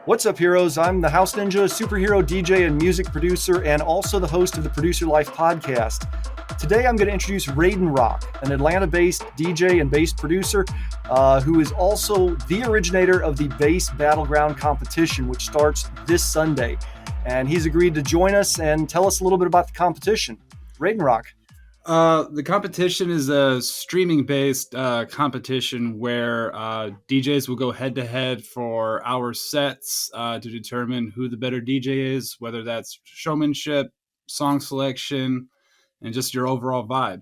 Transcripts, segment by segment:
What's up, heroes? I'm the House Ninja, superhero DJ and music producer, and also the host of the Producer Life podcast. Today, I'm going to introduce Raiden Rock, an Atlanta-based DJ and bass producer who is also the originator of the Bass Battleground competition, which starts this Sunday. And he's agreed to join us and tell us a little bit about the competition. Raiden Rock. The competition is a streaming-based competition where DJs will go head-to-head for hour sets to determine who the better DJ is, whether that's showmanship, song selection, and just your overall vibe.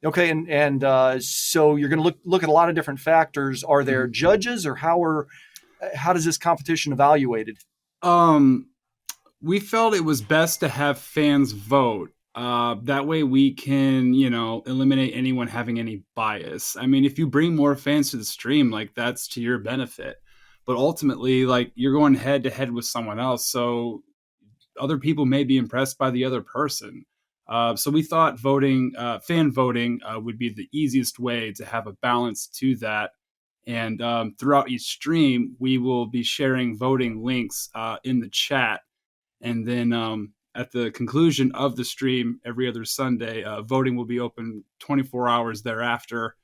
Okay, and so you're going to look at a lot of different factors. Are there judges, or how does this competition evaluated? We felt it was best to have fans vote. That way we can, eliminate anyone having any bias. I mean, if you bring more fans to the stream, that's to your benefit. But ultimately, you're going head to head with someone else. So other people may be impressed by the other person. So we thought fan voting would be the easiest way to have a balance to that. And throughout each stream, we will be sharing voting links in the chat. And then at the conclusion of the stream every other Sunday, voting will be open 24 hours thereafter.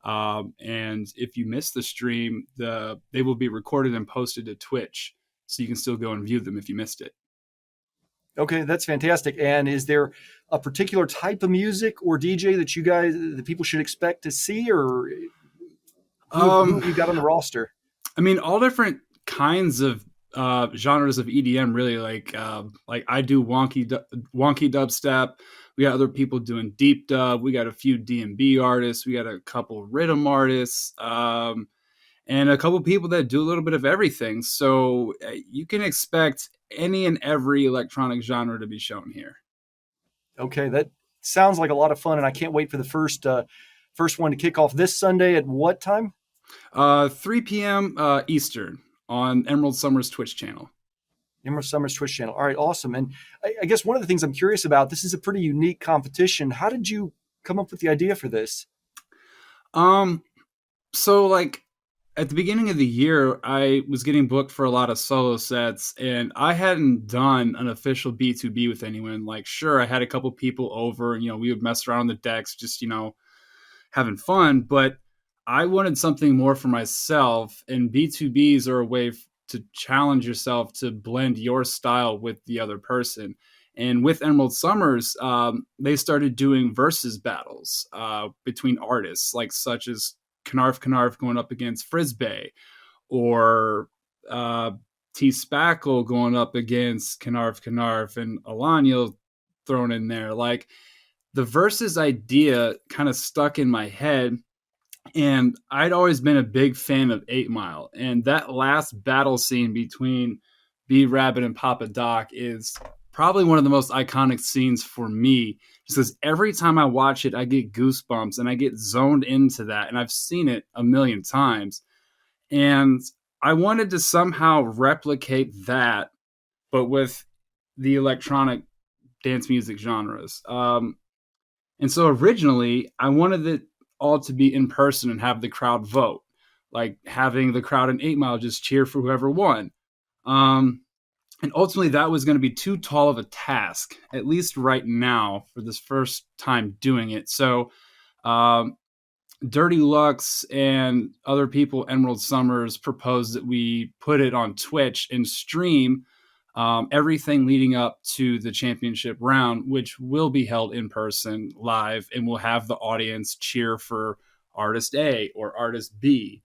And if you miss the stream, they will be recorded and posted to Twitch. So you can still go and view them if you missed it. Okay, that's fantastic. And is there a particular type of music or DJ that the people should expect to see, or who you got on the roster? I mean, all different kinds of genres of EDM, really. Like I do wonky dubstep. We got other people doing deep dub. We got a few D&B artists. We got a couple rhythm artists, and a couple people that do a little bit of everything. So you can expect any and every electronic genre to be shown here. Okay, that sounds like a lot of fun, and I can't wait for the first one to kick off this Sunday at what time? 3 p.m. Eastern on Emerald Summer's Twitch channel. Emerald Summer's Twitch channel. All right, awesome. And I guess one of the things I'm curious about, this is a pretty unique competition. How did you come up with the idea for this? So at the beginning of the year, I was getting booked for a lot of solo sets, and I hadn't done an official B2B with anyone. Sure, I had a couple people over, and, we would mess around on the decks, just, having fun. But I wanted something more for myself, and B2Bs are a way to challenge yourself to blend your style with the other person. And with Emerald Summers, they started doing versus battles between artists, such as Knarf going up against Frisbee, or T Spackle going up against Knarf and Alanya thrown in there. The versus idea kind of stuck in my head, and I'd always been a big fan of 8 Mile, and that last battle scene between B-Rabbit and Papa Doc is probably one of the most iconic scenes for me, just because every time I watch it, I get goosebumps and I get zoned into that. And I've seen it a million times. And I wanted to somehow replicate that, but with the electronic dance music genres. And so originally, I wanted it all to be in person and have the crowd vote, having the crowd in 8 Mile just cheer for whoever won. And ultimately, that was going to be too tall of a task, at least right now, for this first time doing it. So Dirty Lux and other people, Emerald Summers, proposed that we put it on Twitch and stream everything leading up to the championship round, which will be held in person live, and we'll have the audience cheer for Artist A or Artist B.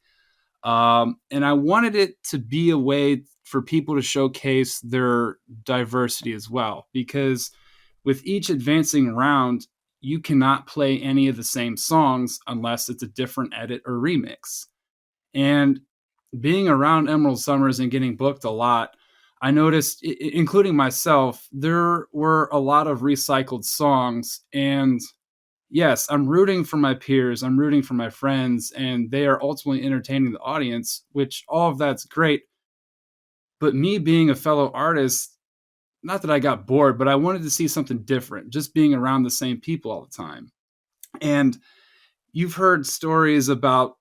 And I wanted it to be a way for people to showcase their diversity as well, because with each advancing round, you cannot play any of the same songs unless it's a different edit or remix. And being around Emerald Summers and getting booked a lot, I noticed, including myself, there were a lot of recycled songs. And yes, I'm rooting for my peers, I'm rooting for my friends, and they are ultimately entertaining the audience, which all of that's great. But me being a fellow artist, not that I got bored, but I wanted to see something different, just being around the same people all the time. And you've heard stories about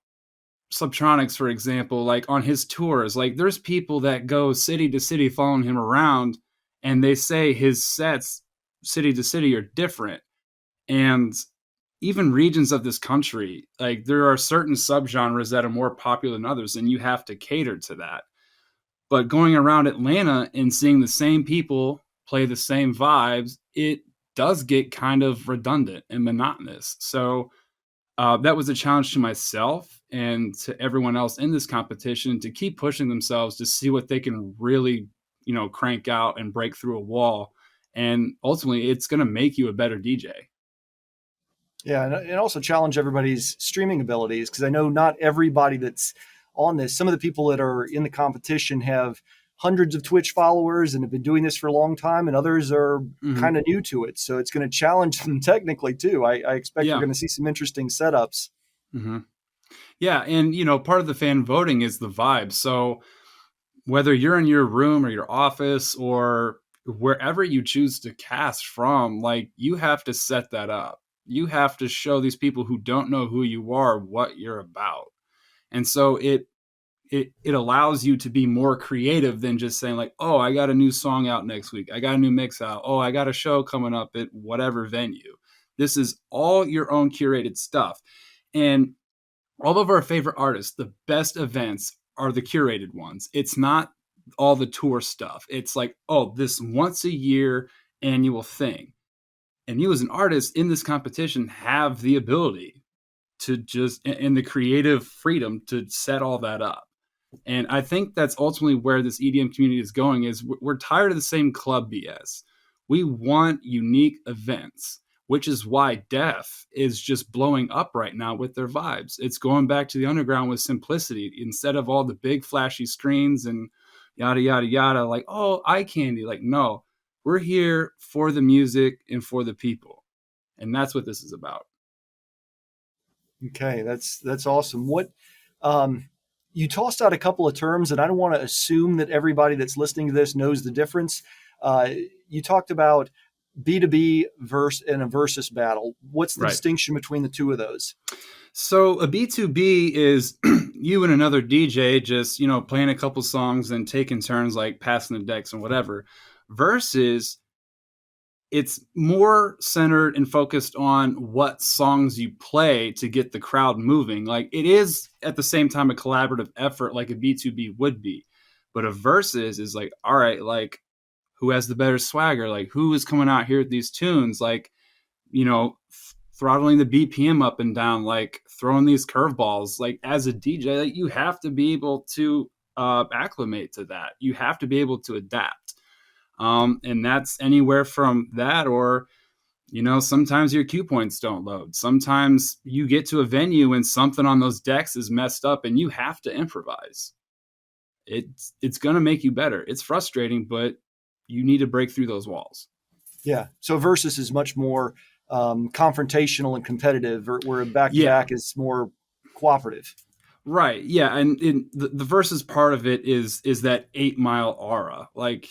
Subtronics, for example, like on his tours, like there's people that go city to city following him around, and they say his sets city to city are different. And even regions of this country, like there are certain subgenres that are more popular than others, and you have to cater to that. But going around Atlanta and seeing the same people play the same vibes, it does get kind of redundant and monotonous. So that was a challenge to myself and to everyone else in this competition to keep pushing themselves to see what they can really, crank out and break through a wall. And ultimately, it's going to make you a better DJ. Yeah, and also challenge everybody's streaming abilities, because I know not everybody that's on this. Some of the people that are in the competition have hundreds of Twitch followers and have been doing this for a long time, and others are kind of new to it. So it's going to challenge them technically too. I expect we're Yeah. going to see some interesting setups. Mm-hmm. Yeah, and part of the fan voting is the vibe. So whether you're in your room or your office or wherever you choose to cast from, like you have to set that up. You have to show these people who don't know who you are what you're about. And so it allows you to be more creative than just saying like, oh, I got a new song out next week. I got a new mix out. Oh, I got a show coming up at whatever venue. This is all your own curated stuff. And all of our favorite artists, the best events are the curated ones. It's not all the tour stuff. It's like, oh, this once a year annual thing. And you as an artist in this competition have the ability to just, and the creative freedom to set all that up. And I think that's ultimately where this EDM community is going is we're tired of the same club BS. We want unique events, which is why Def is just blowing up right now with their vibes. It's going back to the underground with simplicity instead of all the big flashy screens and yada, yada, yada. Like, oh, eye candy. Like, no, we're here for the music and for the people. And that's what this is about. Okay, that's awesome. What you tossed out a couple of terms, and I don't want to assume that everybody that's listening to this knows the difference. You talked about B2B verse and a versus battle. What's the distinction between the two of those? So a B2B is you and another DJ just, playing a couple songs and taking turns like passing the decks and whatever. Versus it's more centered and focused on what songs you play to get the crowd moving. Like it is at the same time a collaborative effort like a B2B would be. But a versus is like, all right, like who has the better swagger? Like who is coming out here with these tunes? Like, throttling the BPM up and down, like throwing these curveballs. Like as a DJ, like, you have to be able to acclimate to that. You have to be able to adapt. And that's anywhere from that or, sometimes your cue points don't load. Sometimes you get to a venue and something on those decks is messed up and you have to improvise. It's going to make you better. It's frustrating, but you need to break through those walls. Yeah. So versus is much more confrontational and competitive, where back-to-back is more cooperative. Right. Yeah. And the versus part of it is that 8 Mile aura. Like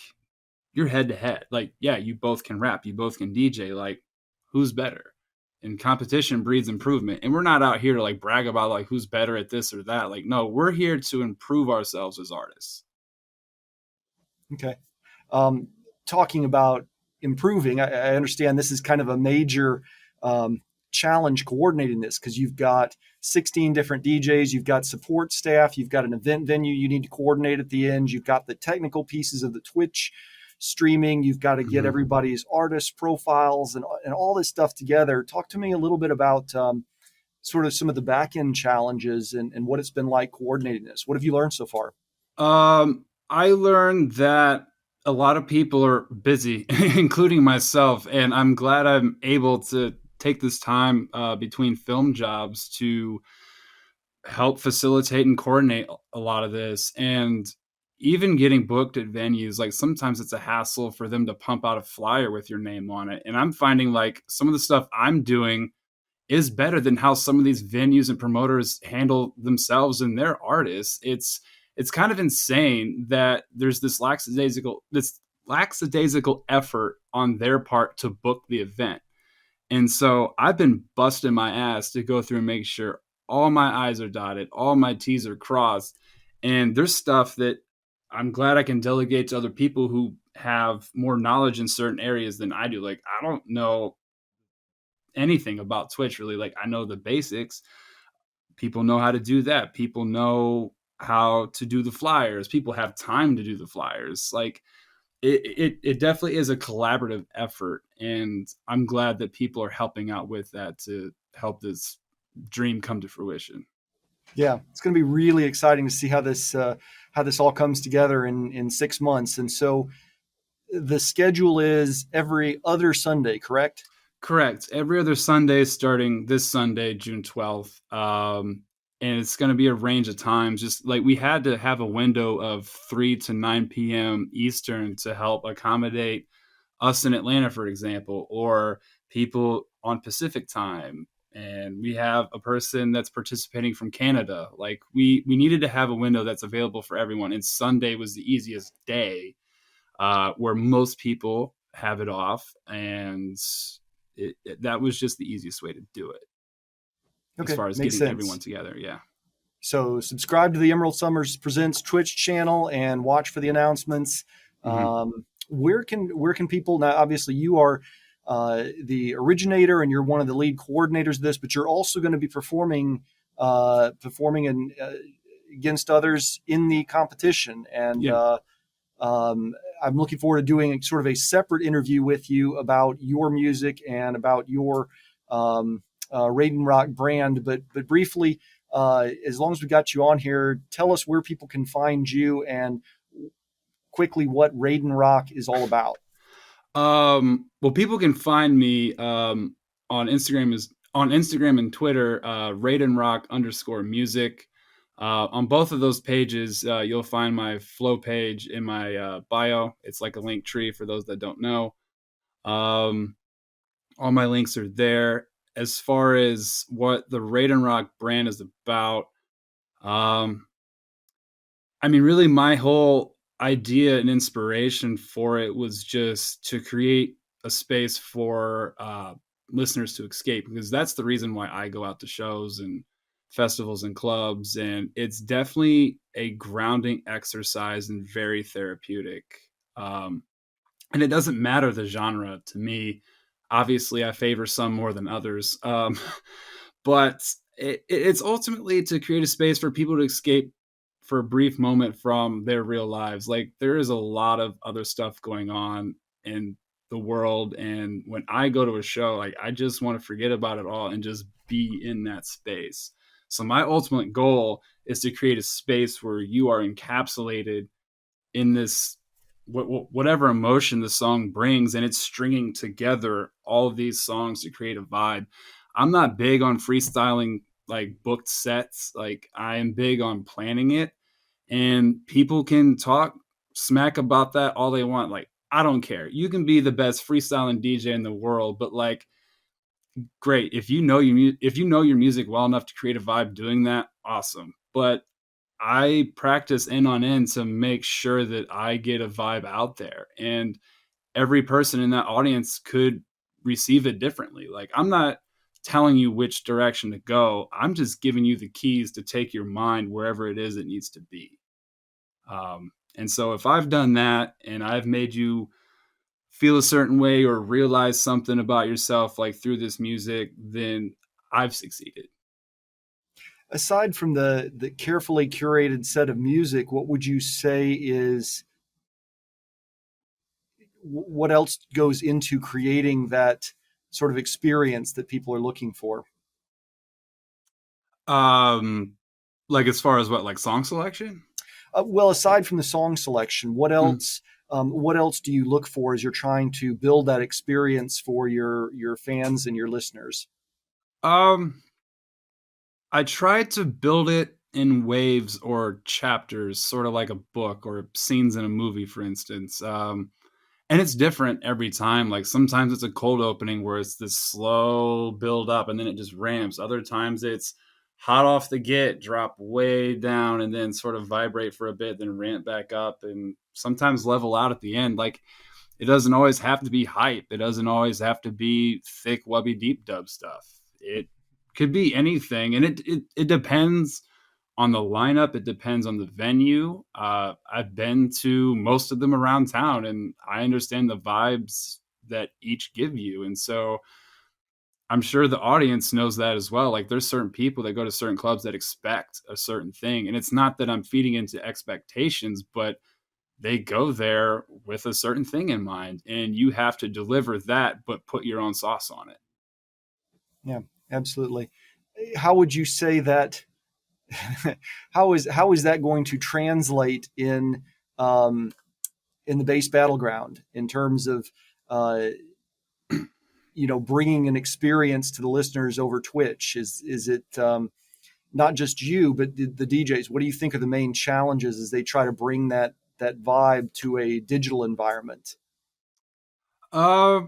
you're head to head. Like, yeah, you both can rap, you both can DJ. Like, who's better? And competition breeds improvement. And we're not out here to like brag about like who's better at this or that. Like, no, we're here to improve ourselves as artists. Okay. Talking about improving, I understand this is kind of a major challenge coordinating this, because you've got 16 different DJs, you've got support staff, you've got an event venue you need to coordinate at the end, you've got the technical pieces of the Twitch streaming, you've got to get everybody's artist profiles and all this stuff together. Talk to me a little bit about sort of some of the back end challenges and what it's been like coordinating this. What have you learned so far? I learned that a lot of people are busy, including myself, and I'm glad I'm able to take this time between film jobs to help facilitate and coordinate a lot of this. And even getting booked at venues, like sometimes it's a hassle for them to pump out a flyer with your name on it. And I'm finding like some of the stuff I'm doing is better than how some of these venues and promoters handle themselves and their artists. It's kind of insane that there's this lackadaisical effort on their part to book the event. And so I've been busting my ass to go through and make sure all my I's are dotted, all my T's are crossed. And there's stuff that I'm glad I can delegate to other people who have more knowledge in certain areas than I do. Like, I don't know anything about Twitch really. Like, I know the basics. People know how to do that. People know how to do the flyers. People have time to do the flyers. Like, it definitely is a collaborative effort, and I'm glad that people are helping out with that to help this dream come to fruition. Yeah, it's going to be really exciting to see how this all comes together in 6 months. And so the schedule is every other Sunday, correct? Correct. Every other Sunday starting this Sunday, June 12th. And it's going to be a range of times. Just like we had to have a window of 3 to 9 p.m. Eastern to help accommodate us in Atlanta, for example, or people on Pacific time. And we have a person that's participating from Canada. Like we needed to have a window that's available for everyone. And Sunday was the easiest day where most people have it off. And that was just the easiest way to do it as Okay, far as makes getting sense. everyone together. Yeah. So subscribe to the Emerald Summers Presents Twitch channel and watch for the announcements. Mm-hmm. Where can people now? Obviously, you are the originator and you're one of the lead coordinators of this, but you're also going to be performing against others in the competition. And Yeah. I'm looking forward to doing sort of a separate interview with you about your music and about your Raiden Rock brand. But briefly, as long as we got you on here, tell us where people can find you and quickly what Raiden Rock is all about. Well, people can find me on Instagram and Twitter, Raiden Rock _music. On both of those pages, you'll find my flow page in my bio. It's like a link tree for those that don't know. All my links are there. As far as what the Raiden Rock brand is about, I mean, really, my whole idea and inspiration for it was just to create a space for listeners to escape, because that's the reason why I go out to shows and festivals and clubs. And it's definitely a grounding exercise and very therapeutic. Um, and it doesn't matter the genre to me. Obviously, I favor some more than others. But it's ultimately to create a space for people to escape for a brief moment from their real lives. Like, there is a lot of other stuff going on in the world, and when I go to a show, like, I just want to forget about it all and just be in that space. So my ultimate goal is to create a space where you are encapsulated in this whatever emotion the song brings, and it's stringing together all of these songs to create a vibe. I'm not big on freestyling like booked sets. Like, I am big on planning it, and people can talk smack about that all they want. Like, I don't care. You can be the best freestyling DJ in the world, but like, great. If you know your music well enough to create a vibe doing that, awesome. But I practice in on end to make sure that I get a vibe out there, and every person in that audience could receive it differently. Like, I'm not telling you which direction to go. I'm just giving you the keys to take your mind wherever it is it needs to be. And so if I've done that and I've made you feel a certain way or realize something about yourself, like through this music, then I've succeeded. Aside from the carefully curated set of music, what would you say is what else goes into creating that sort of experience that people are looking for? Um, like, as far as what, like song selection? Well, aside from the song selection, what Mm. else? What else do you look for as you're trying to build that experience for your fans and your listeners? Um, I tried to build it in waves or chapters, sort of like a book or scenes in a movie, for instance. And it's different every time. Like, sometimes it's a cold opening where it's this slow build up and then it just ramps. Other times it's hot off the get, drop way down, and then sort of vibrate for a bit, then ramp back up, and sometimes level out at the end. Like, it doesn't always have to be hype. It doesn't always have to be thick, wubby, deep dub stuff. It could be anything, and it depends on the lineup. It depends on the venue. I've been to most of them around town, and I understand the vibes that each give you, and so I'm sure the audience knows that as well. Like there's certain people that go to certain clubs that expect a certain thing, and it's not that I'm feeding into expectations, but they go there with a certain thing in mind, and you have to deliver that, but put your own sauce on it. Yeah, absolutely. How would you say that? How is that going to translate um, in the Bass Battleground in terms of uh, bringing an experience to the listeners over Twitch? Is it not just you, but the DJs? What do you think are the main challenges as they try to bring that vibe to a digital environment? Uh,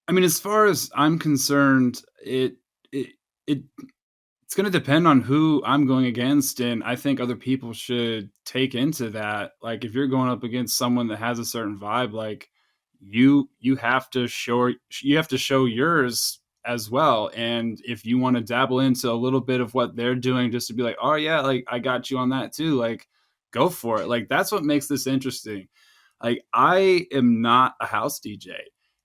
I mean, as far as I'm concerned, it, it it's going to depend on who I'm going against, and I think other people should take into that. Like, if you're going up against someone that has a certain vibe, like you have to show yours as well. And if you want to dabble into a little bit of what they're doing, just to be like, oh yeah, like I got you on that too, like go for it. Like that's what makes this interesting. Like I am not a house DJ,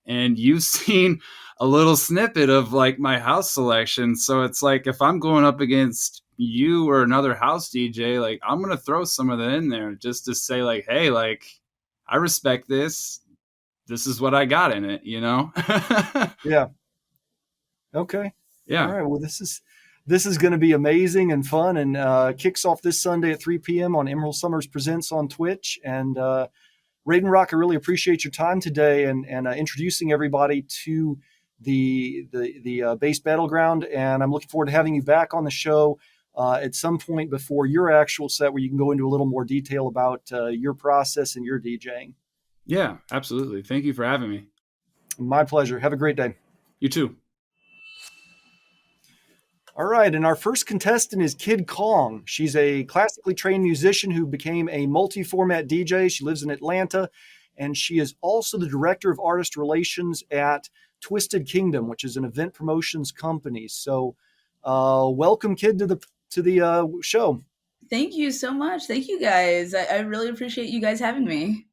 and you've seen a little snippet of like my house selection. So it's like if I'm going up against you or another house DJ, like I'm gonna throw some of that in there just to say like, hey, like I respect this. This is what I got in it, you know? Yeah. Okay. All Yeah. right. Well, this is going to be amazing and fun, and kicks off this Sunday at 3 p.m. on Emerald Summers Presents on Twitch. And Raiden Rock, I really appreciate your time today and introducing everybody to the Bass Battleground. And I'm looking forward to having you back on the show at some point before your actual set, where you can go into a little more detail about your process and your DJing. Yeah, absolutely. Thank you for having me. My pleasure. Have a great day. You too. All right, and our first contestant is KydKong. She's a classically trained musician who became a multi-format DJ. She lives in Atlanta, and she is also the director of artist relations at Twisted Kingdom, which is an event promotions company. So, welcome, Kid, to the show. Thank you so much. Thank you guys. I really appreciate you guys having me.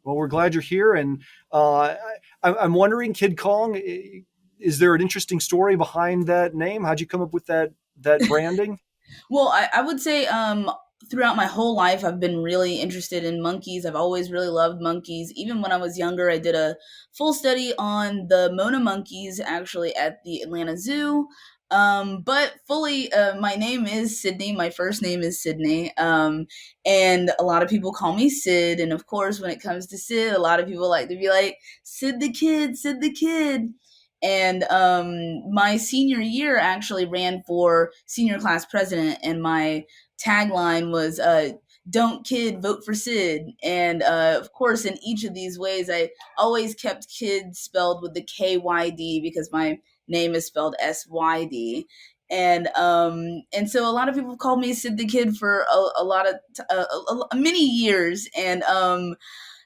Well, we're glad you're here, and I'm wondering, KydKong, is there an interesting story behind that name? How'd you come up with that branding? Well, I would say throughout my whole life, I've been really interested in monkeys. I've always really loved monkeys. Even when I was younger, I did a full study on the Mona monkeys actually at the Atlanta Zoo. But fully, my name is Sydney. My first name is Sydney. And a lot of people call me Sid. And of course, when it comes to Sid, a lot of people like to be like, Sid the Kid, Sid the Kid. And my senior year actually ran for senior class president, and my tagline was "Don't kid, vote for Sid." And of course, in each of these ways, I always kept kid spelled with the KYD because my name is spelled SYD. And so a lot of people called me Sid the Kid for a lot of many years, and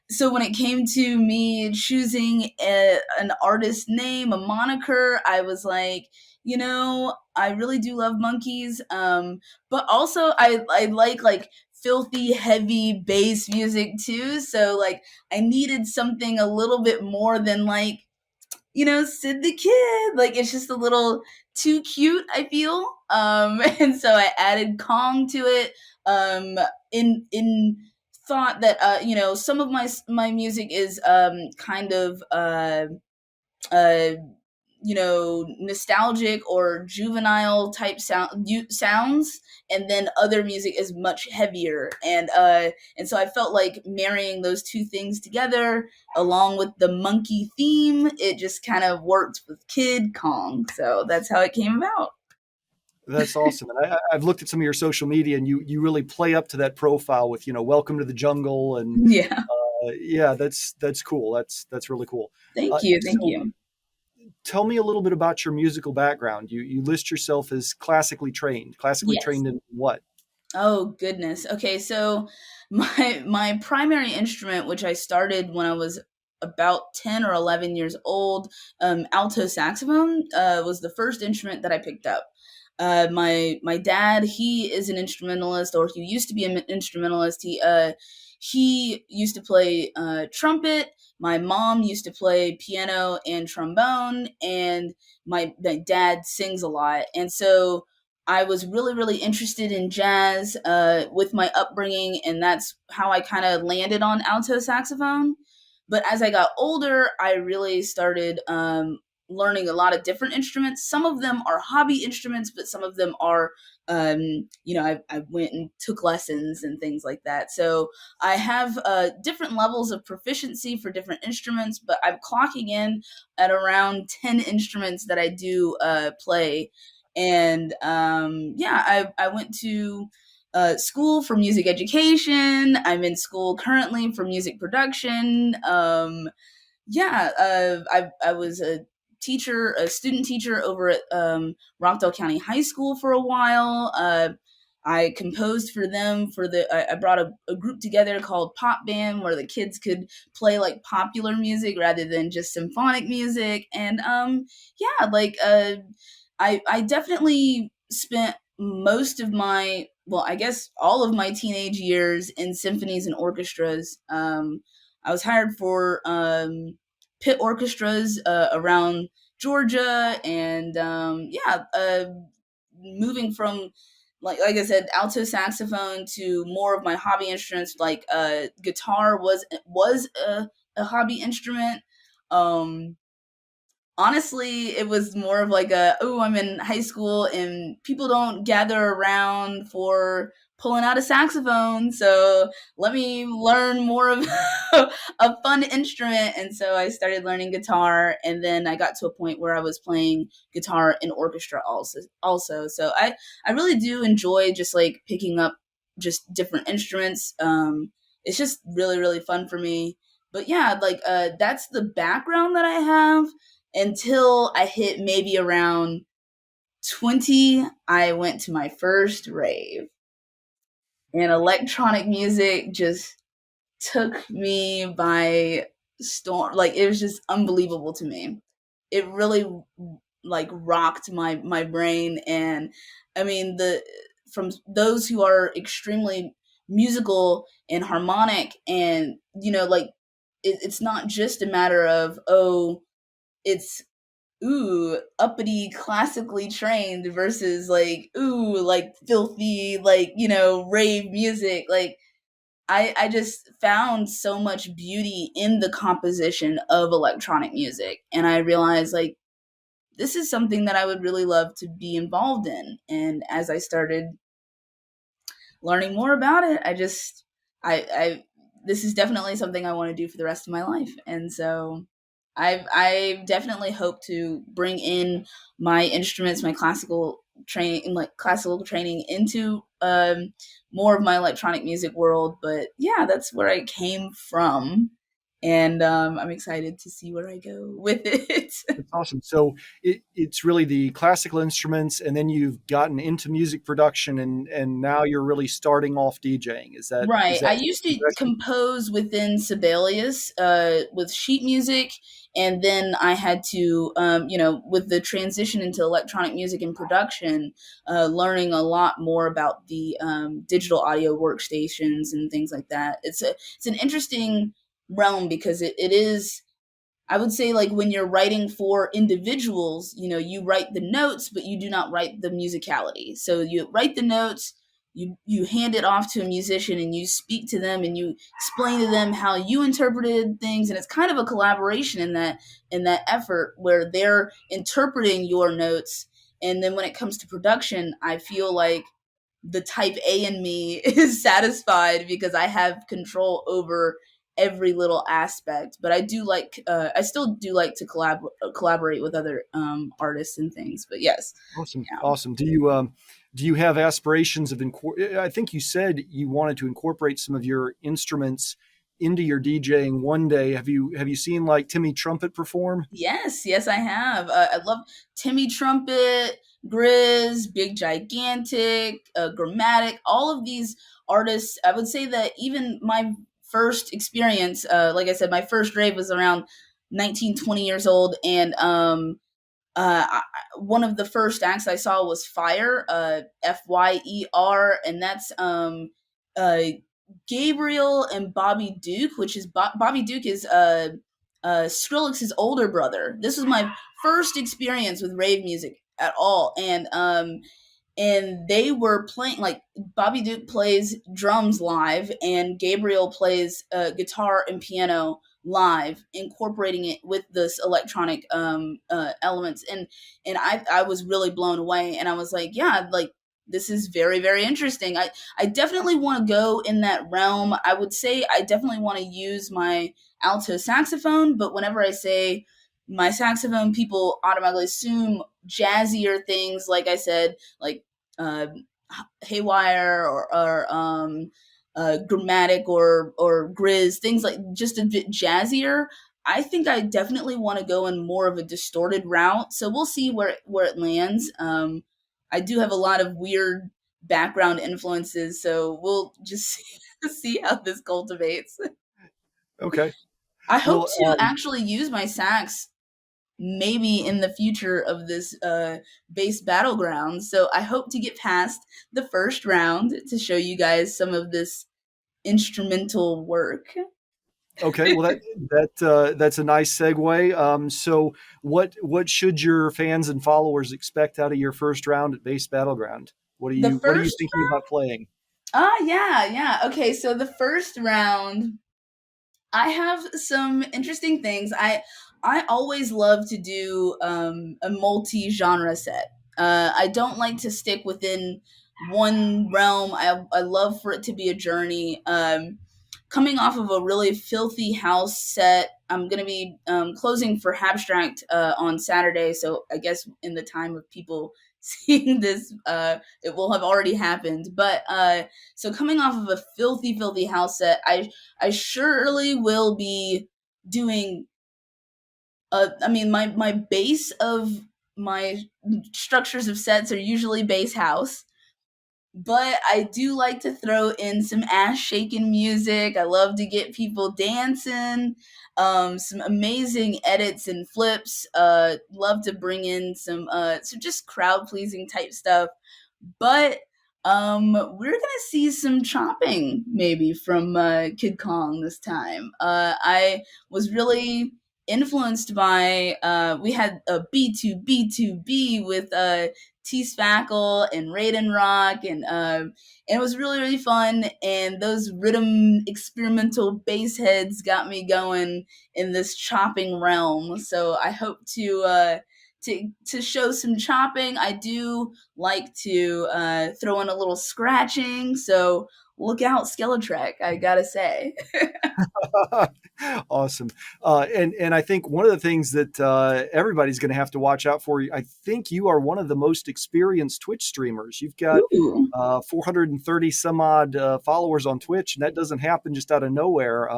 so when it came to me choosing an artist name, a moniker, I was like, I really do love monkeys, but also I like filthy heavy bass music too. So like I needed something a little bit more than like Sid the Kid. Like it's just a little too cute, I feel. And so I added Kong to it. In thought that some of my music is kind of uh nostalgic or juvenile type sounds, and then other music is much heavier, and so I felt like marrying those two things together along with the monkey theme, it just kind of worked with Kid Kong. So that's how it came about. That's awesome. And I've looked at some of your social media, and you really play up to that profile with welcome to the jungle, and Yeah. yeah, that's cool. That's really cool. Thank you. Thank So you. tell me a little bit about your musical background. You list yourself as classically trained. Classically Yes. trained in what? Oh goodness. Okay, so my primary instrument, which I started when I was about 10 or 11 years old. Alto saxophone was the first instrument that I picked up. My dad, he is an instrumentalist, or he used to be an instrumentalist. He used to play trumpet. My mom used to play piano and trombone, and my dad sings a lot. And so I was really, really interested in jazz with my upbringing, and that's how I kind of landed on alto saxophone. But as I got older, I really started learning a lot of different instruments. Some of them are hobby instruments, but some of them are, I went and took lessons and things like that. So I have different levels of proficiency for different instruments, but I'm clocking in at around 10 instruments that I do play. And I went to school for music education. I'm in school currently for music production. I was a student teacher over at Rockdale County High School for a while. I composed for them I brought a group together called Pop Band, where the kids could play like popular music rather than just symphonic music. And I definitely spent most of I guess all of my teenage years in symphonies and orchestras. I was hired for pit orchestras around Georgia, and moving from like I said, alto saxophone to more of my hobby instruments, like guitar was a hobby instrument. Um, Honestly, it was more of like I'm in high school and people don't gather around for pulling out a saxophone, so let me learn more of a fun instrument. And so I started learning guitar, and then I got to a point where I was playing guitar in orchestra also. So I really do enjoy just like picking up just different instruments. It's just really, really fun for me. But yeah, that's the background that I have. Until I hit maybe around 20, I went to my first rave. And electronic music just took me by storm. Like, it was just unbelievable to me. It really like rocked my brain. And I mean, the from those who are extremely musical and harmonic, and it's not just a matter of, it's uppity classically trained versus like like filthy, like rave music. Like I just found so much beauty in the composition of electronic music, and I realized like this is something that I would really love to be involved in. And as I started learning more about it, I this is definitely something I want to do for the rest of my life. And so I definitely hope to bring in my instruments, my classical training into more of my electronic music world. But yeah, that's where I came from, and I'm excited to see where I go with it. That's awesome. So it's really the classical instruments, and then you've gotten into music production, and now you're really starting off DJing. Is Right. that I used to compose within Sibelius with sheet music, and then I had to, with the transition into electronic music and production, learning a lot more about the digital audio workstations and things like that. It's an interesting realm because it is, I would say, like when you're writing for individuals, you write the notes, but you do not write the musicality. So you write the notes, you hand it off to a musician, and you speak to them, and you explain to them how you interpreted things, and it's kind of a collaboration in that effort where they're interpreting your notes. And then when it comes to production, I feel like the type A in me is satisfied because I have control over every little aspect. But I still do like to collaborate with other artists and things. But yes, awesome? yeah. Awesome. Do you have aspirations of I think you said you wanted to incorporate some of your instruments into your DJing one day. Have you seen like Timmy Trumpet perform? Yes, I have. I love Timmy Trumpet, Grizz, Big Gigantic, Grammatic, all of these artists. I would say that even my first experience, like I said, my first rave was around 19, 20 years old, and one of the first acts I saw was Fire, Fyer, and that's uh, Gabriel and Bobby Duke, which is Bobby Duke is Skrillex's older brother. This was my first experience with rave music at all, and they were playing, like, Bobby Duke plays drums live and Gabriel plays guitar and piano live, incorporating it with this electronic elements, and I was really blown away, and I was like, yeah, like, this is very, very interesting. I definitely want to go in that realm. I would say I definitely want to use my alto saxophone, but whenever I say my saxophone, people automatically assume jazzier things, like I said, like uh, Haywire or Grammatic or Grizz, things like just a bit jazzier. I think I definitely want to go in more of a distorted route. So we'll see where it lands. I do have a lot of weird background influences, so we'll just see how this cultivates. Okay. I hope Well, to actually use my sax maybe in the future of this Bass Battleground. So I hope to get past the first round to show you guys some of this instrumental work. okay. Well, that's a nice segue. So what should your fans and followers expect out of your first round at Bass Battleground? What are The you first thinking about playing? yeah. Okay, so the first round, I have some interesting things. I always love to do a multi-genre set. I don't like to stick within one realm. I love for it to be a journey. Coming off of a really filthy house set, I'm gonna be closing for Abstract on Saturday. So I guess in the time of people seeing this, it will have already happened. But so coming off of a filthy, filthy house set, I surely will be doing. I mean, my base of my structures of sets are usually bass house, but I do like to throw in some ass shaking music. I love to get people dancing. Some amazing edits and flips. Love to bring in some just crowd pleasing type stuff. But we're gonna see some chopping maybe from KydKong this time. I was really influenced by we had a B2B2B with T Spackle and Raiden Rock, and it was really, really fun. And those rhythm experimental bass heads got me going in this chopping realm. So I hope to show some chopping. I do like to throw in a little scratching, so look out, Skeletrek, I gotta say. Awesome. And I think one of the things that everybody's going to have to watch out for, I think you are one of the most experienced Twitch streamers. You've got Ooh. 430 some odd followers on Twitch, and that doesn't happen just out of nowhere.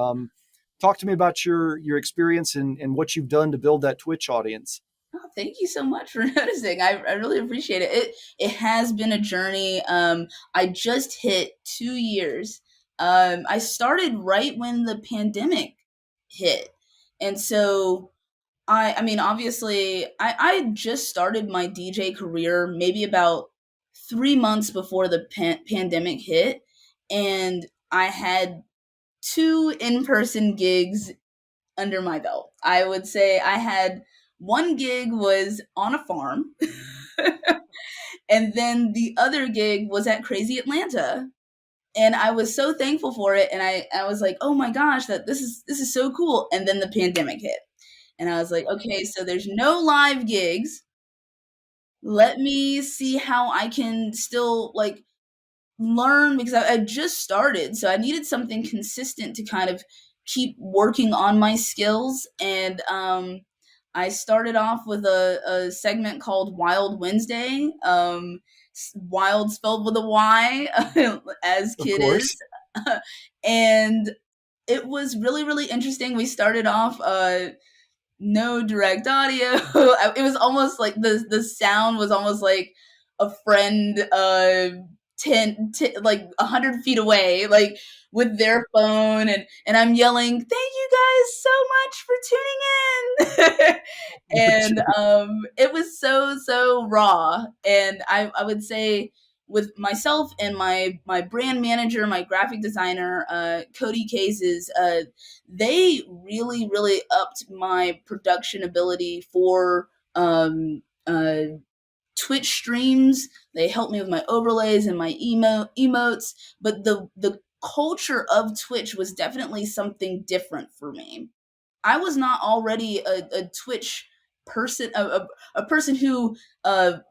Talk to me about your experience and what you've done to build that Twitch audience. Oh, thank you so much for noticing. I really appreciate it. It has been a journey. I just hit 2 years. I started right when the pandemic hit, and so I mean, obviously, I just started my DJ career maybe about 3 months before the pandemic hit, and I had two in-person gigs under my belt. I would say I had one gig was on a farm, and then the other gig was at Crazy Atlanta. And I was so thankful for it, and I was like, oh my gosh, that this is so cool. And then the pandemic hit. And I was like, okay, so there's no live gigs. Let me see how I can still, like, learn, because I just started. So I needed something consistent to kind of keep working on my skills. And I started off with a segment called Wild Wednesday. Wild spelled with a Y, as Of Kid is. course. And it was really, really interesting. We started off no direct audio. It was almost like the sound was almost like a friend 10 like 100 feet away. Like with their phone, and I'm yelling, "Thank you guys so much for tuning in." And it was so raw. And I would say with myself and my brand manager, my graphic designer, Cody Cases, they really upped my production ability for Twitch streams. They helped me with my overlays and my emotes, but the culture of Twitch was definitely something different for me. I was not already a Twitch person, a person who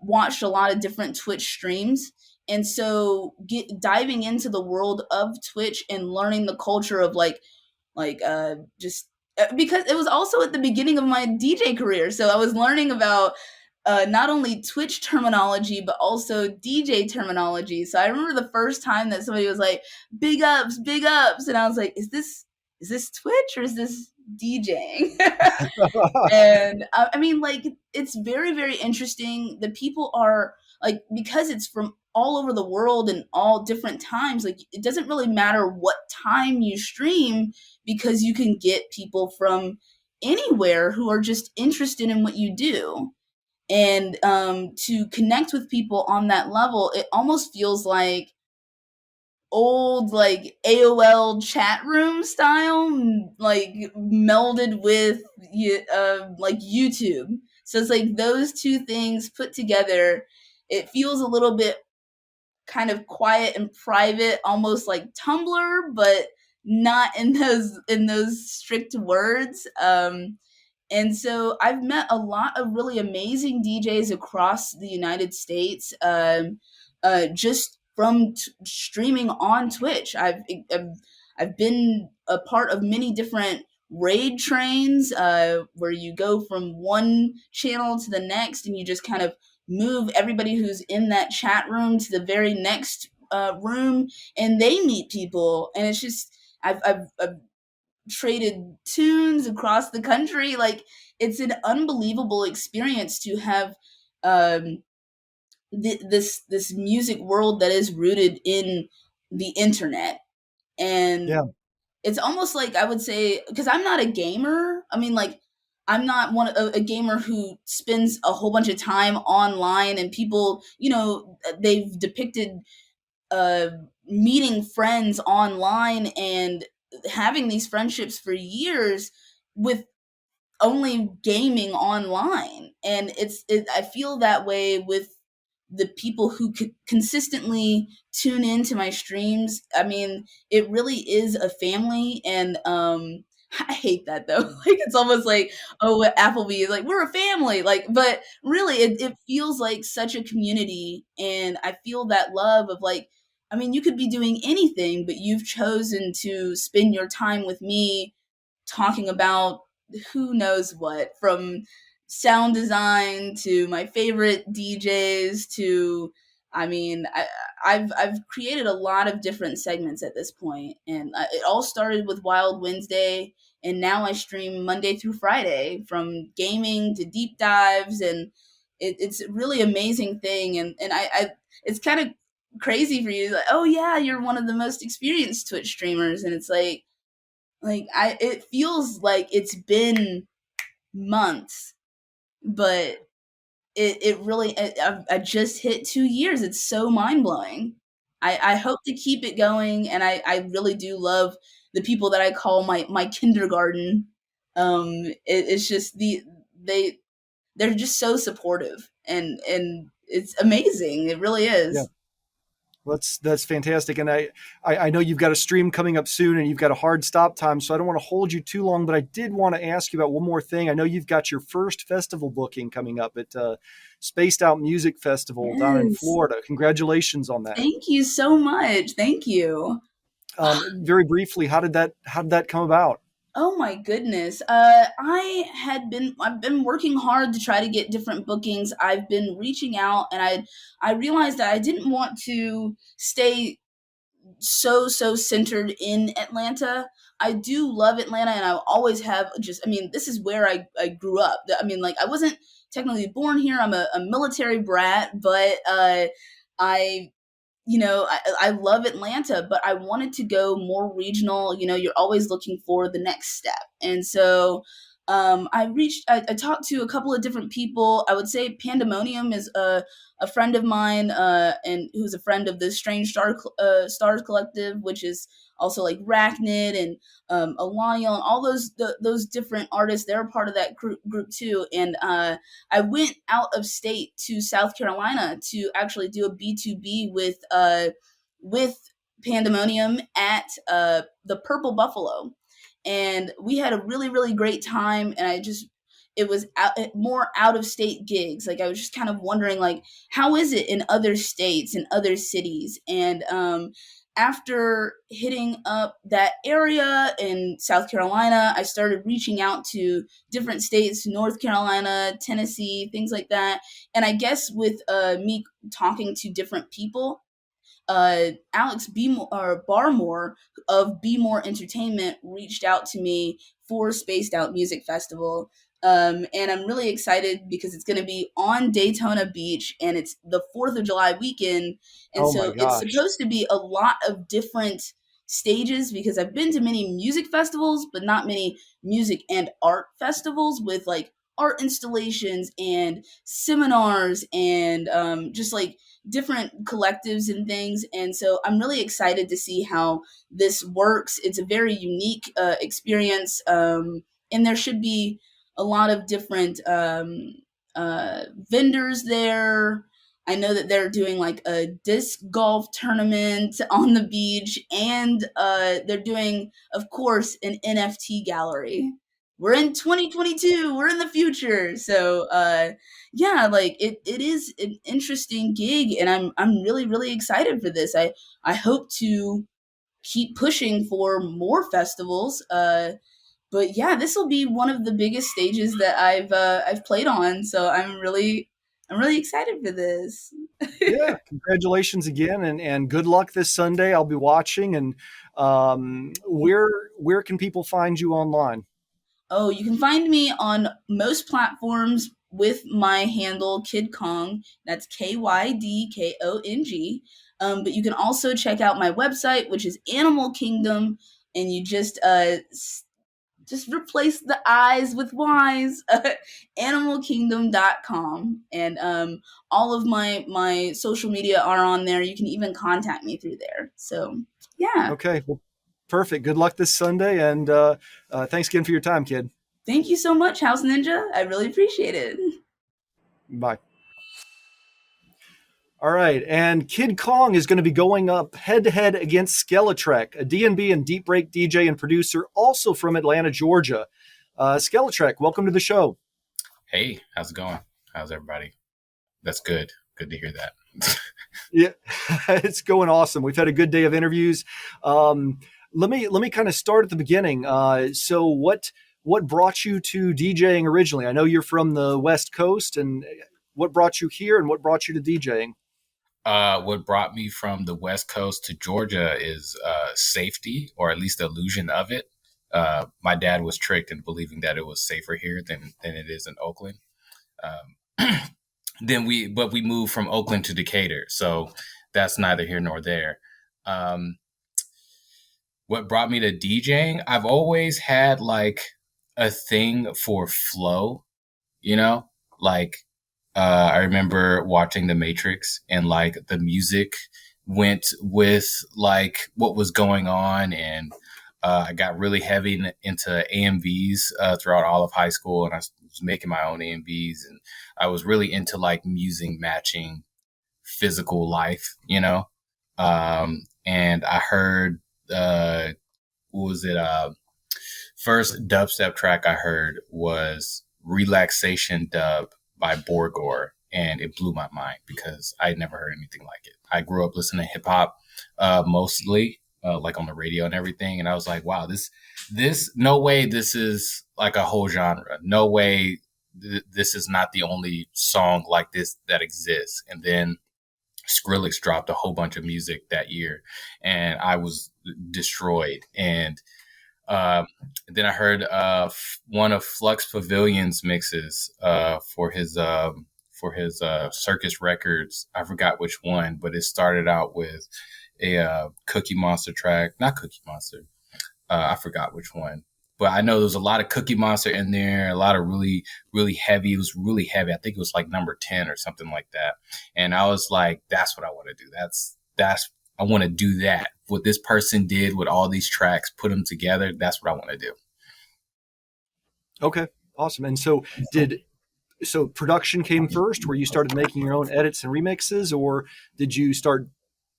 watched a lot of different Twitch streams. And so diving into the world of Twitch and learning the culture of just because it was also at the beginning of my DJ career. So I was learning about not only Twitch terminology, but also DJ terminology. So I remember the first time that somebody was like, big ups, big ups. And I was like, is this Twitch or is this DJing? And I mean, like, it's very interesting. The people are like, because it's from all over the world and all different times, like, it doesn't really matter what time you stream because you can get people from anywhere who are just interested in what you do. And to connect with people on that level, it almost feels like old like AOL chat room style, like melded with like YouTube. So it's like those two things put together. It feels a little bit kind of quiet and private, almost like Tumblr, but not in those strict words. And so I've met a lot of really amazing DJs across the United States, just from streaming on Twitch. I've been a part of many different raid trains, where you go from one channel to the next, and you just kind of move everybody who's in that chat room to the very next room, and they meet people, and it's just I've traded tunes across the country. Like, it's an unbelievable experience to have um, this music world that is rooted in the internet. And Yeah. it's almost like, I would say, because I'm not a gamer. I mean, like, I'm not a gamer who spends a whole bunch of time online, and people, they've depicted uh, meeting friends online and having these friendships for years with only gaming online. And I feel that way with the people who could consistently tune into my streams. I mean, it really is a family. And I hate that though. Like, it's almost like, oh, what Applebee is like, we're a family. Like, but really, it feels like such a community. And I feel that love of, like, I mean, you could be doing anything, but you've chosen to spend your time with me talking about who knows what, from sound design to my favorite DJs to, I mean, I've created a lot of different segments at this point, and it all started with Wild Wednesday, and now I stream Monday through Friday, from gaming to deep dives, and it's a really amazing thing. And I it's kind of crazy for you, like, oh yeah, you're one of the most experienced Twitch streamers, and it's like it feels like it's been months, but it really, I just hit 2 years. It's so mind blowing. I hope to keep it going, and I really do love the people that I call my kindergarten. It's just they're just so supportive, and it's amazing. It really Yeah. is. That's fantastic. And I know you've got a stream coming up soon and you've got a hard stop time, so I don't want to hold you too long, but I did want to ask you about one more thing. I know you've got your first festival booking coming up at Spaced Out Music Festival down in Yes. Florida. Congratulations on that. Thank you so much. Thank you. Very briefly, how did that come about? Oh my goodness. I've been working hard to try to get different bookings. I've been reaching out, and I realized that I didn't want to stay so centered in Atlanta. I do love Atlanta, and I always have. Just, I mean, this is where I grew up. I mean, like, I wasn't technically born here. I'm a military brat, but I I love Atlanta, but I wanted to go more regional. You're always looking for the next step. And so I talked to a couple of different people. I would say Pandemonium is a friend of mine, and who's a friend of the Stars Collective, which is also like Rachnid and Alaniel and all those different artists. They're a part of that group too. And I went out of state to South Carolina to actually do a B2B with Pandemonium at the Purple Buffalo, and we had a really really great time. And it was more out of state gigs. Like I was just kind of wondering, like, how is it in other states and other cities? And after hitting up that area in South Carolina, I started reaching out to different states, North Carolina, Tennessee, things like that. And I guess with me talking to different people, Alex Barmore of Be More Entertainment reached out to me for Spaced Out Music Festival. And I'm really excited because it's going to be on Daytona Beach, and it's the 4th of July weekend. And Oh my so it's gosh. supposed to be a lot of different stages, because I've been to many music festivals, but not many music and art festivals with like art installations and seminars and just like different collectives and things. And so I'm really excited to see how this works. It's a very unique experience, and there should be a lot of different vendors there. I know that they're doing like a disc golf tournament on the beach, and they're doing, of course, an NFT gallery. We're in 2022. We're in the future. So yeah, like it is an interesting gig, and I'm really really excited for this. I hope to keep pushing for more festivals. But yeah, this will be one of the biggest stages that I've played on. So I'm really excited for this. Yeah, congratulations again, and good luck this Sunday. I'll be watching. And where can people find you online? Oh, you can find me on most platforms with my handle KydKong. That's KydKong. But you can also check out my website, which is Animal Kingdom, and you just replace the I's with Y's. Animalkingdom.com. And all of my social media are on there. You can even contact me through there. So yeah. Okay, well, perfect. Good luck this Sunday, and thanks again for your time, kid. Thank you so much, House Ninja. I really appreciate it. Bye. All right, and Kid Kong is going to be going up head-to-head against Skeletrek, a D&B and deep break DJ and producer, also from Atlanta, Georgia. Skeletrek, welcome to the show. Hey, how's it going? How's everybody? That's good. Good to hear that. Yeah, it's going awesome. We've had a good day of interviews. Let me kind of start at the beginning. So what brought you to DJing originally? I know you're from the West Coast, and what brought you here, and what brought you to DJing? What brought me from the West Coast to Georgia is safety, or at least the illusion of it. My dad was tricked in believing that it was safer here than it is in Oakland. But we moved from Oakland to Decatur, so that's neither here nor there. What brought me to DJing? I've always had like a thing for flow, like I remember watching The Matrix, and like the music went with like what was going on, and I got really heavy into AMVs throughout all of high school, and I was making my own AMVs, and I was really into like music matching physical life, and I heard what was it? First dubstep track I heard was Relaxation Dub by Borgore, and it blew my mind because I'd never heard anything like it. I grew up listening to hip hop mostly, like on the radio and everything, and I was like, wow, this no way this is like a whole genre. No way this is not the only song like this that exists. And then Skrillex dropped a whole bunch of music that year, and I was destroyed. And then I heard one of Flux Pavilion's mixes for his for his Circus Records. I forgot which one, but it started out with a Cookie Monster track. Not Cookie Monster. I forgot which one. But I know there was a lot of Cookie Monster in there, a lot of really, really heavy. It was really heavy. I think it was like number 10 or something like that. And I was like, that's what I want to do. I want to do that. What this person did with all these tracks, put them together. That's what I want to do. Okay, awesome. And so production came first, where you started making your own edits and remixes, or did you start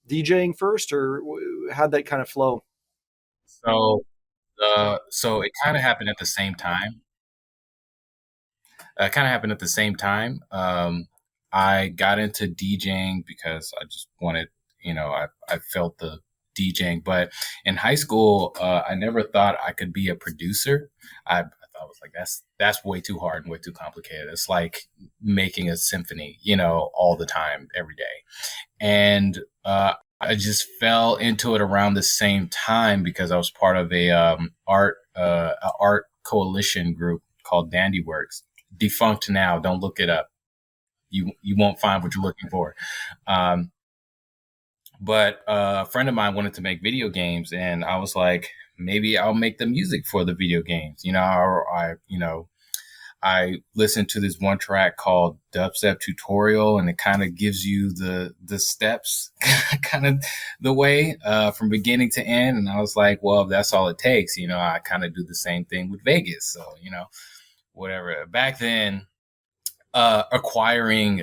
DJing first, or how'd that kind of flow? So it kind of happened at the same time. I got into DJing because I just wanted, I felt the DJing. But in high school, I never thought I could be a producer. I thought it was like, that's way too hard and way too complicated. It's like making a symphony, all the time, every day. And I just fell into it around the same time because I was part of a art coalition group called Dandyworks. Defunct now. Don't look it up. You won't find what you're looking for. But a friend of mine wanted to make video games, and I was like, maybe I'll make the music for the video games. I listened to this one track called Dubstep Tutorial, and it kind of gives you the steps, kind of the way from beginning to end. And I was like, well, if that's all it takes. I kind of do the same thing with Vegas. So, whatever. Back then, acquiring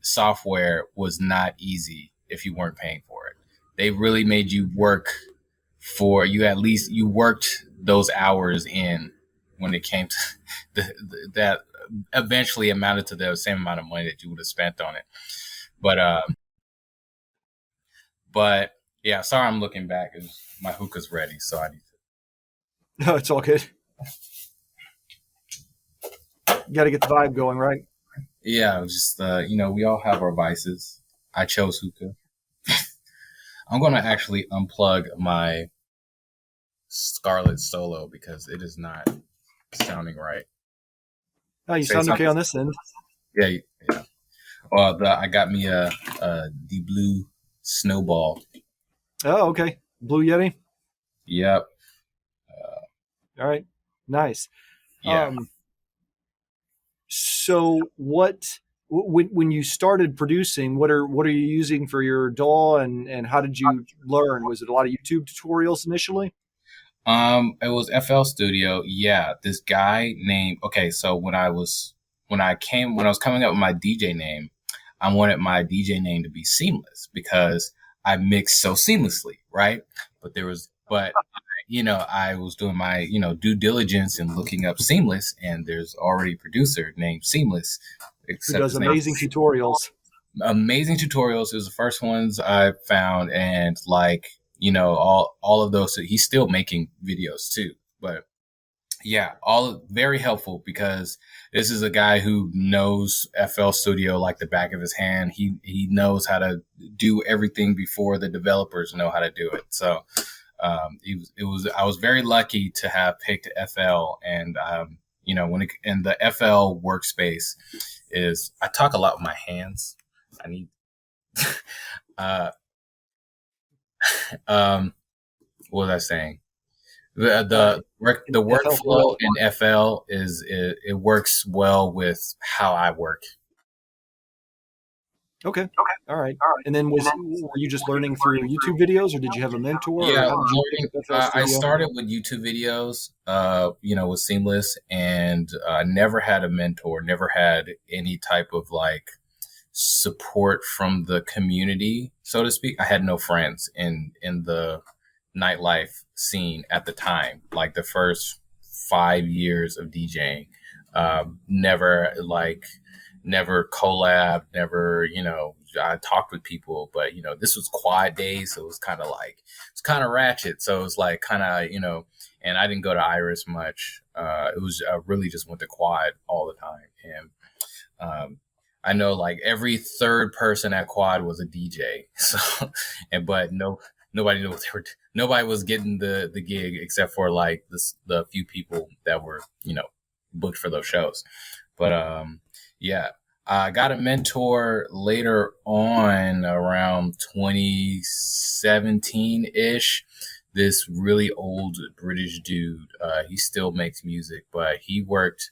software was not easy if you weren't paying for it. They really made you work for you. At least you worked those hours in when it came to that eventually amounted to the same amount of money that you would have spent on it. But yeah, sorry, I'm looking back. My hookah's ready, so I need to. No, it's all good. You got to get the vibe going, right? Yeah, just we all have our vices. I chose hookah. I'm going to actually unplug my Scarlett Solo because it is not sounding right. Oh, you sound okay on this end. Yeah. Well, I got me the Blue Snowball. Oh, okay. Blue Yeti. Yep. All right. Nice. Yeah. So when you started producing, what are you using for your DAW, and how did you learn? Was it a lot of YouTube tutorials initially? It was FL Studio. Yeah. This guy named, so when I was coming up with my DJ name, I wanted my DJ name to be Seamless because I mix so seamlessly, right? But I was doing my, due diligence and looking up Seamless, and there's already a producer named Seamless. Who does amazing tutorials. Amazing tutorials. It was the first ones I found, and all of those. So he's still making videos too, but yeah, all very helpful because this is a guy who knows FL Studio like the back of his hand. He knows how to do everything before the developers know how to do it. So I was very lucky to have picked FL, and and the FL workspace is, I talk a lot with my hands. I need what was I saying? The workflow in FL it works well with how I work. Okay. All right. And then were you just learning through YouTube videos, or did you have a mentor? Yeah, I started with YouTube videos, with Seamless, and never had a mentor, never had any type of support from the community, so to speak. I had no friends in the nightlife scene at the time, like the first 5 years of DJing. Never collab, never, I talked with people, but, this was quad days. So it was kind of ratchet. So it was and I didn't go to Iris much. I really just went to quad all the time. And, I know every third person at quad was a DJ. So, but nobody knew what they were. Nobody was getting the gig except for the few people that were, booked for those shows. But yeah, I got a mentor later on around 2017 ish. This really old British dude. He still makes music, but he worked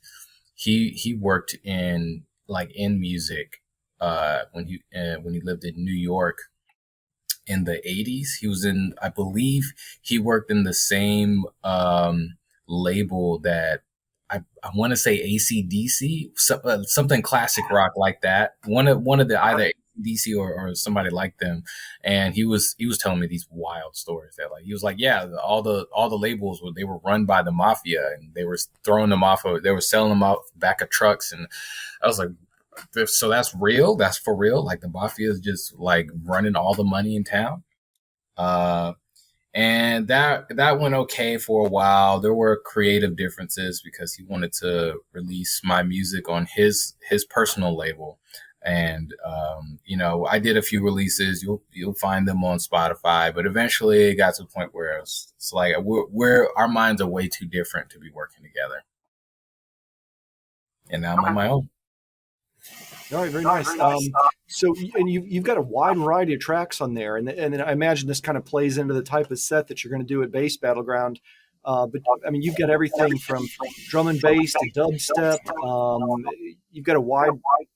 in in music when he lived in New York in the 80s. He was in, I believe he worked in the same label that I want to say AC/DC, something classic rock like that. One of the either AC/DC or somebody like them. And he was telling me these wild stories that he was like, yeah, all the labels they were run by the mafia, and they were throwing them off of, they were selling them off back of trucks. And I was like, so that's real? That's for real? Like the mafia is just running all the money in town? Uh, and that went okay for a while. There were creative differences because he wanted to release my music on his personal label. And I did a few releases. You'll find them on Spotify, but eventually it got to the point where it's like our minds are way too different to be working together. And now I'm on my own. All right, very nice. So, and you've got a wide variety of tracks on there, and then I imagine this kind of plays into the type of set that you're going to do at Bass Battleground. But I mean, you've got everything from drum and bass to dubstep. You've got a wide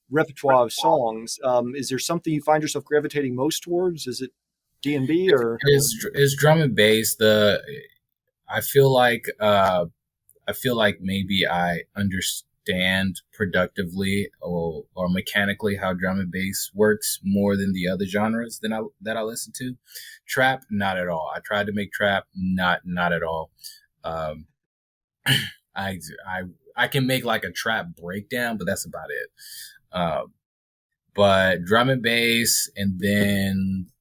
repertoire of songs. Is there something you find yourself gravitating most towards? Is it D&B or? It's drum and bass. I feel like maybe I understand productively or mechanically how drum and bass works more than the other genres that I listen to. Trap, not at all. I tried to make trap, not at all. I can make like a trap breakdown, but that's about it. But drum and bass, and then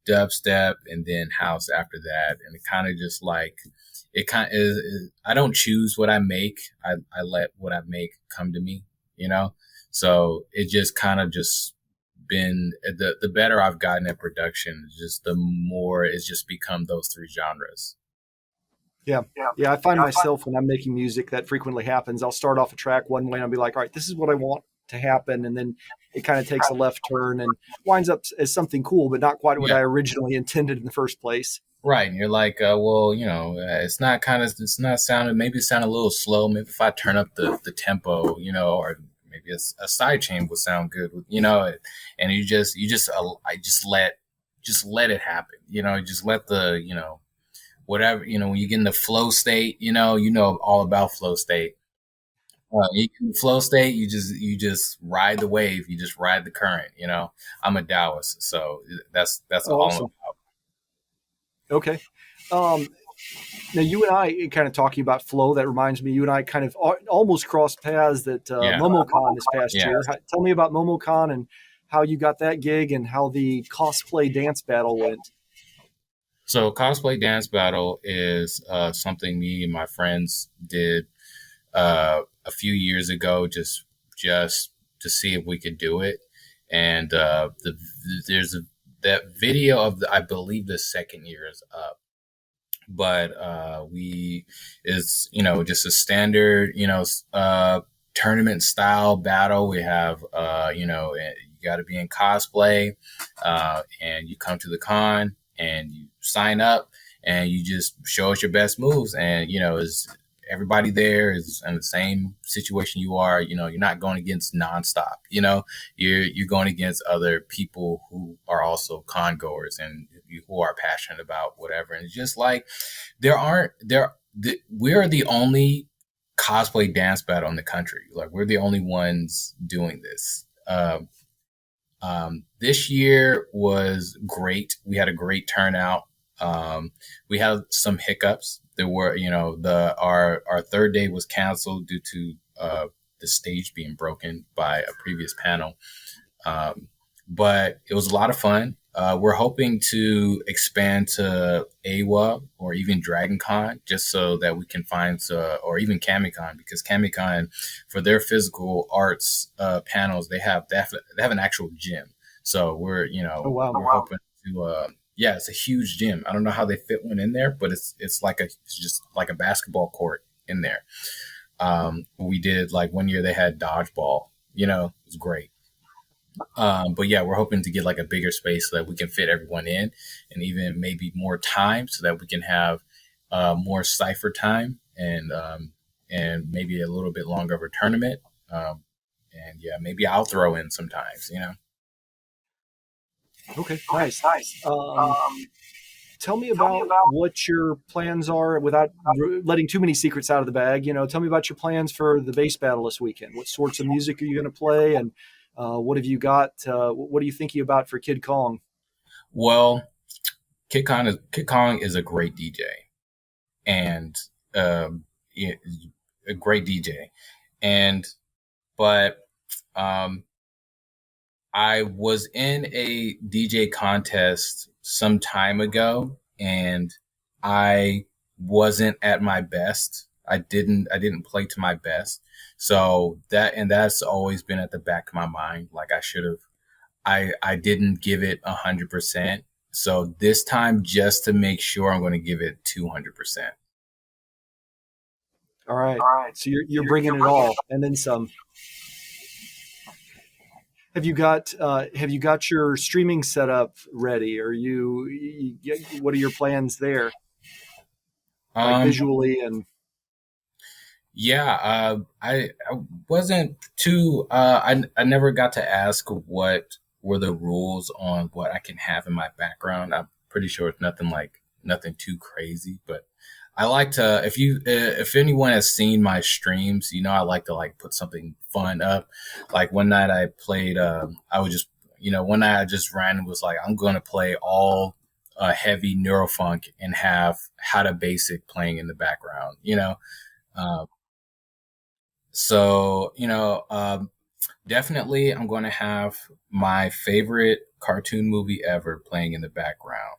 dubstep, and then house after that, and it kind of just it kind of I don't choose what I make. I let what I make come to me, So it just kind of just been the better I've gotten at production, just the more it's just become those three genres. Yeah. I find myself when I'm making music that frequently happens. I'll start off a track one way and I'll be like, all right, this is what I want to happen. And then it kind of takes a left turn and winds up as something cool, but not quite what I originally intended in the first place. Right. And you're like, it's not sounding, maybe it sounded a little slow. Maybe if I turn up the tempo, or maybe a side chain would sound good, and I just let it happen, just let the, whatever, when you get in the flow state, all about flow state. You can flow state, you just ride the wave, you just ride the current, I'm a Taoist, so that's all I'm about. Okay. Now you and I kind of talking about flow. That reminds me, you and I kind of almost crossed paths at MomoCon this past year. Tell me about MomoCon and how you got that gig and how the cosplay dance battle went. So cosplay dance battle is something me and my friends did a few years ago, just to see if we could do it. And there's that video of I believe the second year is up, but it's just a standard tournament style battle. We have you got to be in cosplay, and you come to the con and you sign up and you just show us your best moves, and is everybody there is in the same situation you are. You're not going against nonstop. You're going against other people who are also con goers and who are passionate about whatever. And it's just like we're the only cosplay dance battle in the country. Like we're the only ones doing this. This year was great. We had a great turnout. We had some hiccups. There were, our third day was canceled due to the stage being broken by a previous panel. But it was a lot of fun. We're hoping to expand to AWA or even Dragon Con, just so that we can find, or even Kamicon, because Kamicon, for their physical arts panels, they have an actual gym. So we're hoping to. It's a huge gym. I don't know how they fit one in there, but it's just like a basketball court in there. We did like one year they had dodgeball, you know, it was great. But yeah, we're hoping to get like a bigger space so that we can fit everyone in, and even maybe more time so that we can have more cipher time, and maybe a little bit longer of a tournament. And yeah, maybe I'll throw in sometimes, you know. Okay, nice. Tell me about what your plans are without letting too many secrets out of the bag. You know, tell me about your plans for the bass battle this weekend. What sorts of music are you going to play, and what have you got? What are you thinking about for KydKong? Well, KydKong is a great DJ, and yeah, a great DJ, and but um, I was in a DJ contest some time ago, and I wasn't at my best. I didn't play to my best. So that's always been at the back of my mind. Like I should have, I didn't give it 100%. So this time, just to make sure, I'm going to give it 200%. All right. So you're bringing it all and then some. Have you got your streaming setup ready? What are your plans there? Like visually and Yeah, I wasn't too. I never got to ask what were the rules on what I can have in my background. I'm pretty sure it's nothing too crazy, but I like to. If anyone has seen my streams, you know I like to like put something fun up. Like one night I played. I would just one night I just randomly was like, I'm going to play all heavy neurofunk and have How to Basic playing in the background. Uh, So, definitely I'm going to have my favorite cartoon movie ever playing in the background.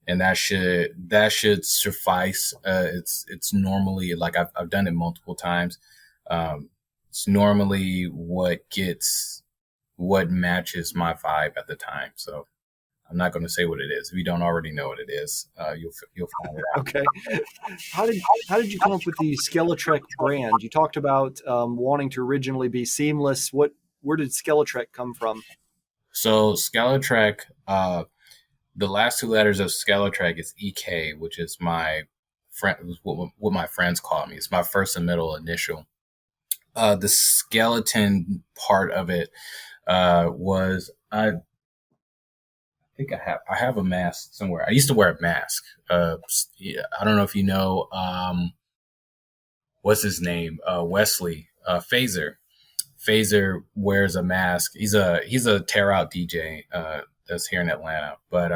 And that should suffice. It's normally like I've done it multiple times. It's normally what matches my vibe at the time. So I'm not going to say what it is. If you don't already know what it is, you'll find it out. okay. How did you come up with the Skeletrek brand? You talked about wanting to originally be seamless. Where did Skeletrek come from? So Skeletrek, the last two letters of Skeletrek is EK, which is my friend, what my friends call me. It's my first and middle initial. The skeleton part of it was I think I have a mask somewhere. I used to wear a mask. Yeah, I don't know if you know what's his name, Wesley Phaser. Phaser wears a mask. He's a tear out DJ that's here in Atlanta, but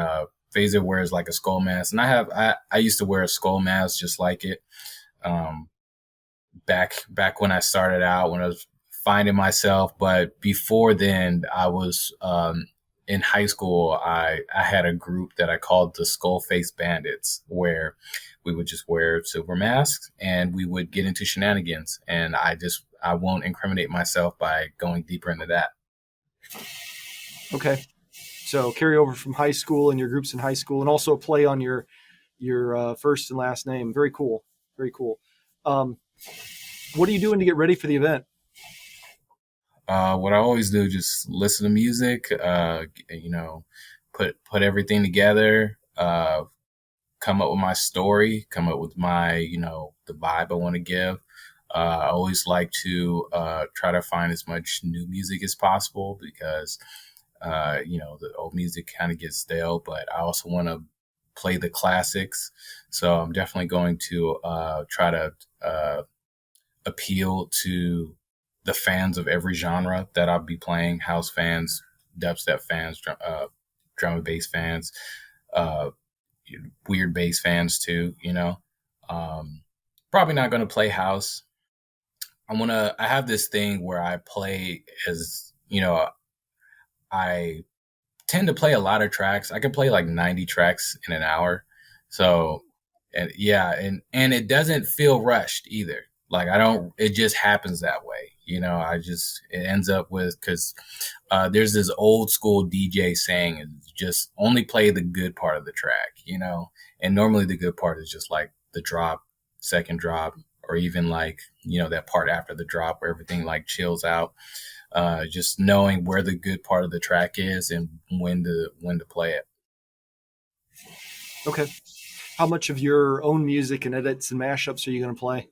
Phaser wears like a skull mask, and I used to wear a skull mask just like it. Back when I started out, when I was finding myself, but before then, I was in high school. I had a group that I called the Skull Face Bandits, where we would just wear silver masks and we would get into shenanigans. And I won't incriminate myself by going deeper into that. Okay, so carry over from high school and your groups in high school, and also a play on your first and last name. Very cool. Very cool. What are you doing to get ready for the event? What I always do, just listen to music, put everything together, come up with my story, come up with my, the vibe I want to give. I always like to try to find as much new music as possible because, the old music kind of gets stale, but I also want to play the classics. So I'm definitely going to try to appeal to the fans of every genre that I'll be playing: house fans, dubstep fans, drum and bass fans, weird bass fans too. Probably not going to play house. I have this thing where I play as, I tend to play a lot of tracks. I can play like 90 tracks in an hour. So, and yeah, and it doesn't feel rushed either. Like it just happens that way. It ends up with, cause, there's this old school DJ saying, just only play the good part of the track, and normally the good part is just like the drop, second drop, or even like, that part after the drop where everything like chills out. Just knowing where the good part of the track is and when to play it. Okay. How much of your own music and edits and mashups are you going to play,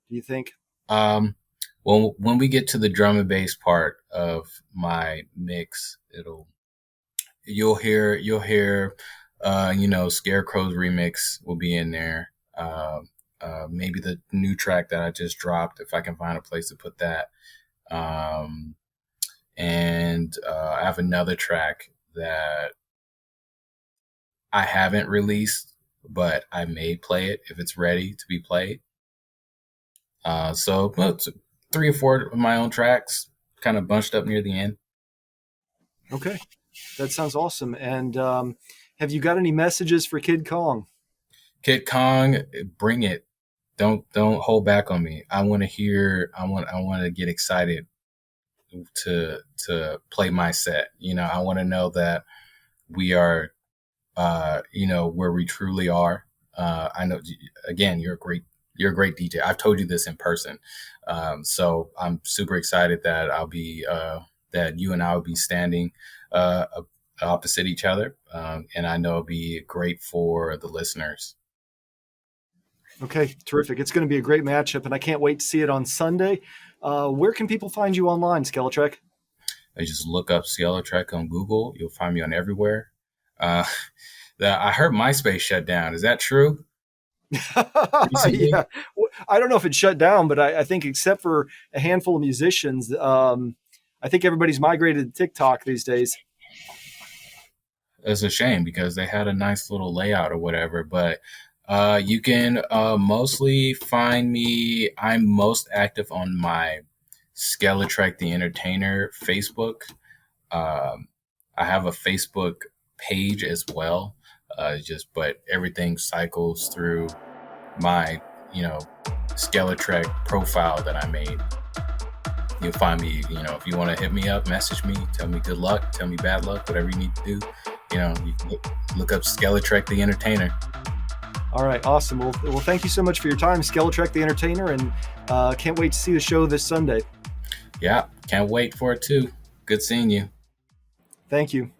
do you think? Well, when we get to the drum and bass part of my mix, you'll hear Scarecrow's remix will be in there. Maybe the new track that I just dropped, if I can find a place to put that. And I have another track that I haven't released, but I may play it if it's ready to be played. So 3 or 4 of my own tracks kind of bunched up near the end. Okay. That sounds awesome. And have you got any messages for KydKong? KydKong, bring it. Don't hold back on me. I want to hear. I want to get excited to play my set. I want to know that we are, where we truly are. I know. Again, you're a great DJ. I've told you this in person. So I'm super excited that that you and I will be standing opposite each other. And I know it'll be great for the listeners. Okay, terrific. It's going to be a great matchup, and I can't wait to see it on Sunday. Where can people find you online, Skeletrek? I just look up Skeletrek on Google. You'll find me on everywhere. I heard MySpace shut down. Is that true? Yeah. I don't know if it shut down, but I think except for a handful of musicians, I think everybody's migrated to TikTok these days. It's a shame because they had a nice little layout or whatever, but you can mostly find me. I'm most active on my Skeletrek the Entertainer Facebook. I have a Facebook page as well. But everything cycles through my, Skeletrek profile that I made. You'll find me, if you want to hit me up, message me, tell me good luck, tell me bad luck, whatever you need to do. You can look up Skeletrek the Entertainer. All right, awesome. Well, thank you so much for your time, Skeletrek the Entertainer, and can't wait to see the show this Sunday. Yeah, can't wait for it too. Good seeing you. Thank you.